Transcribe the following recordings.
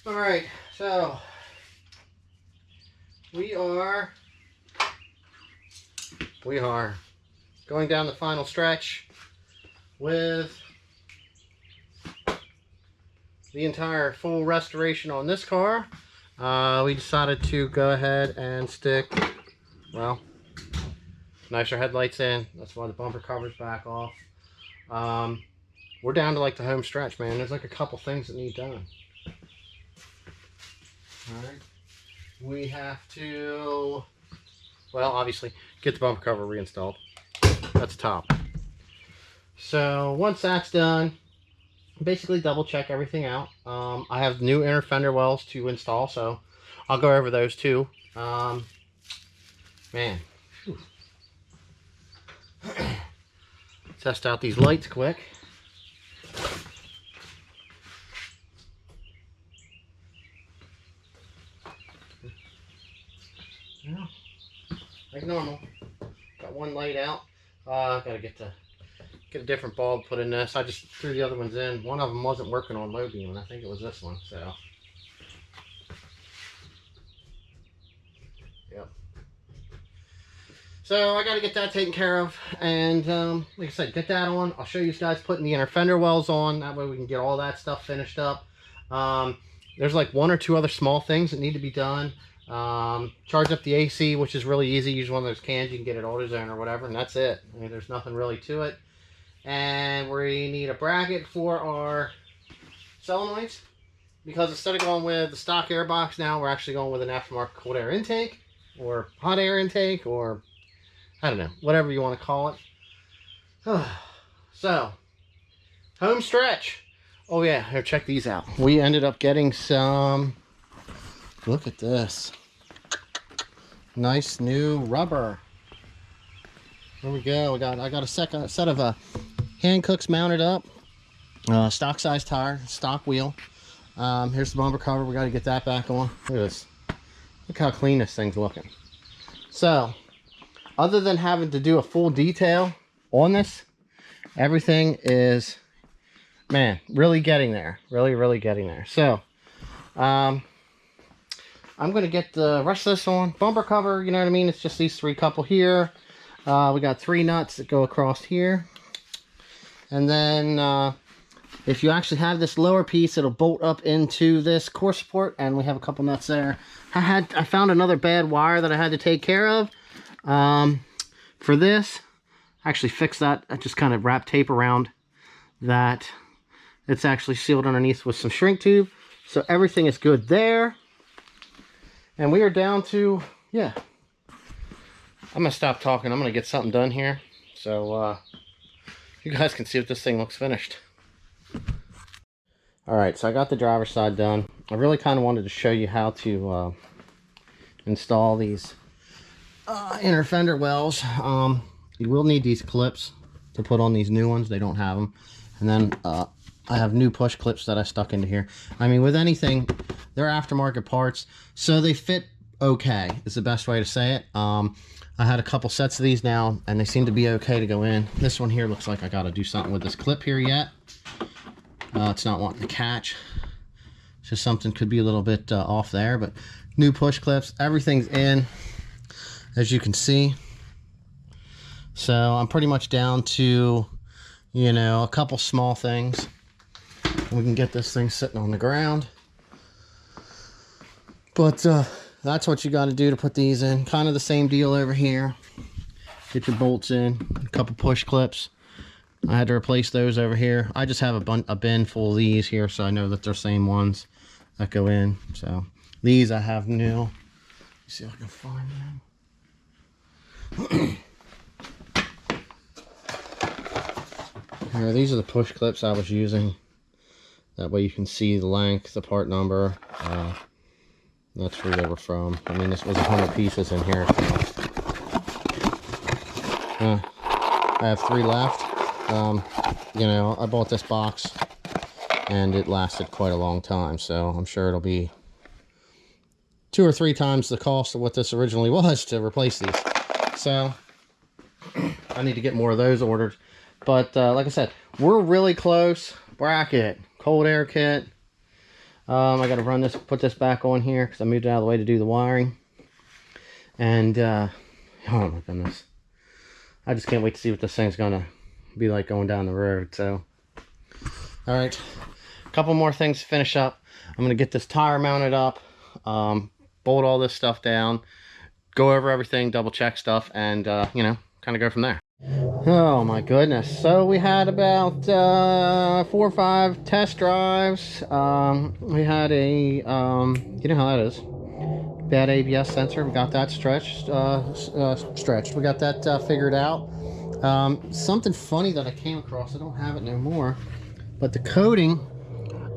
All right, so we are going down the final stretch with the entire full restoration on this car. We decided to go ahead and stick, well, nicer headlights in. That's why the bumper cover's back off. We're down to like the home stretch, man. There's like a couple things that need done. All right. We have to, well, obviously, get the bumper cover reinstalled. That's top. So once that's done, basically double check everything out. I have new inner fender wells to install, so I'll go over those too. Man. Test out these lights quick. Yeah, like normal. Got one light out. Gotta get a different bulb put in this. I just threw the other ones in. One of them wasn't working on low beam, and I think it was this one. So, yep. So I got to get that taken care of, and like I said, get that on. I'll show you guys putting the inner fender wells on. That way we can get all that stuff finished up. There's like one or two other small things that need to be done. Charge up the AC, which is really easy. Use one of those cans, you can get it AutoZone or whatever, and that's it. I mean, there's nothing really to it. And we need a bracket for our solenoids, because instead of going with the stock air box, now we're actually going with an aftermarket cold air intake or hot air intake, or I don't know, whatever you want to call it. So, home stretch. Oh yeah, here, check these out. We ended up getting some, look at this. Nice new rubber. There we go. I got a set of Hancooks mounted up. Stock size tire, stock wheel. Here's the bumper cover. We got to get that back on. Look at this. Look how clean this thing's looking. So, other than having to do a full detail on this, everything is, man, really getting there. Really getting there. So, I'm going to get the rest of this on. Bumper cover, you know what I mean? It's just these three couple here. We got 3 nuts that go across here. And then if you actually have this lower piece, it'll bolt up into this core support. And we have a couple nuts there. I found another bad wire that I had to take care of. For this, I actually fixed that. I just kind of wrapped tape around that. It's actually sealed underneath with some shrink tube. So everything is good there. And we are down to, yeah. I'm going to stop talking. I'm going to get something done here. So, you guys can see if this thing looks finished. Alright, so I got the driver's side done. I really kind of wanted to show you how to install these inner fender wells. You will need these clips to put on these new ones. They don't have them. And then I have new push clips that I stuck into here. I mean, with anything, they're aftermarket parts, so they fit okay, is the best way to say it. I had a couple sets of these now, and they seem to be okay to go in. This one here looks like I got to do something with this clip here yet. It's not wanting to catch. It's just something could be a little bit off there, but new push clips. Everything's in, as you can see. So I'm pretty much down to, you know, a couple small things. We can get this thing sitting on the ground. But that's what you got to do to put these in. Kind of the same deal over here. Get your bolts in, a couple push clips. I had to replace those over here. I just have a bin full of these here, so I know that they're same ones that go in. So these I have new. Let's see if I can find them. Here, these are the push clips I was using. That way you can see the length, the part number. That's where they were from. I mean, this was 100 pieces in here. I have 3 left. You know, I bought this box and it lasted quite a long time, so I'm sure it'll be 2 or 3 times the cost of what this originally was to replace these. So I need to get more of those ordered. But like I said, we're really close. Bracket, cold air kit, I got to run this, put this back on here because I moved it out of the way to do the wiring. And oh my goodness, I just can't wait to see what this thing's gonna be like going down the road. So all right, a couple more things to finish up. I'm gonna get this tire mounted up, bolt all this stuff down, go over everything, double check stuff, and you know, kind of go from there. Oh my goodness, so we had about 4 or 5 test drives. We had a you know how that is, bad ABS sensor. We got that stretched. We got that figured out. Something funny that I came across, I don't have it no more, but the coating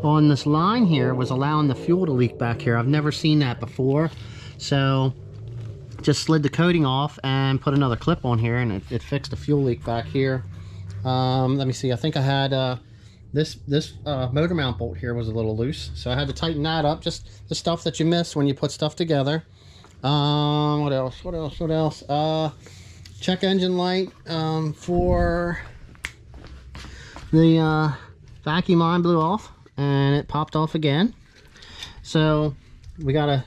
on this line here was allowing the fuel to leak back here. I've never seen that before, so just slid the coating off and put another clip on here, and it fixed the fuel leak back here. Let me see, I think I had this motor mount bolt here was a little loose, so I had to tighten that up. Just the stuff that you miss when you put stuff together. What else? Check engine light for the vacuum line blew off and it popped off again, so I gotta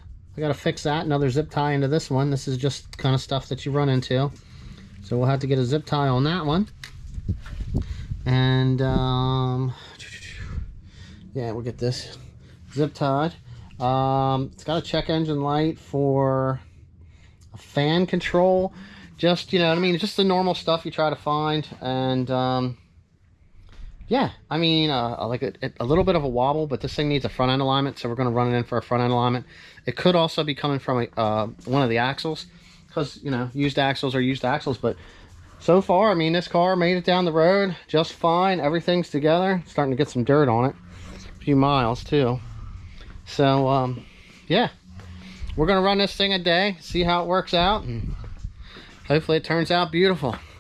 fix that. Another zip tie into this one. This is just kind of stuff that you run into, so we'll have to get a zip tie on that one. And yeah, we'll get this zip tied. It's got a check engine light for a fan control. Just, you know what I mean, just the normal stuff you try to find. And yeah, I mean, like a little bit of a wobble, but this thing needs a front end alignment, so we're going to run it in for a front end alignment. It could also be coming from one of the axles, because, you know, used axles are used axles. But so far, I mean, this car made it down the road just fine. Everything's together. Starting to get some dirt on it. A few miles too. So yeah, we're going to run this thing a day, see how it works out, and hopefully it turns out beautiful.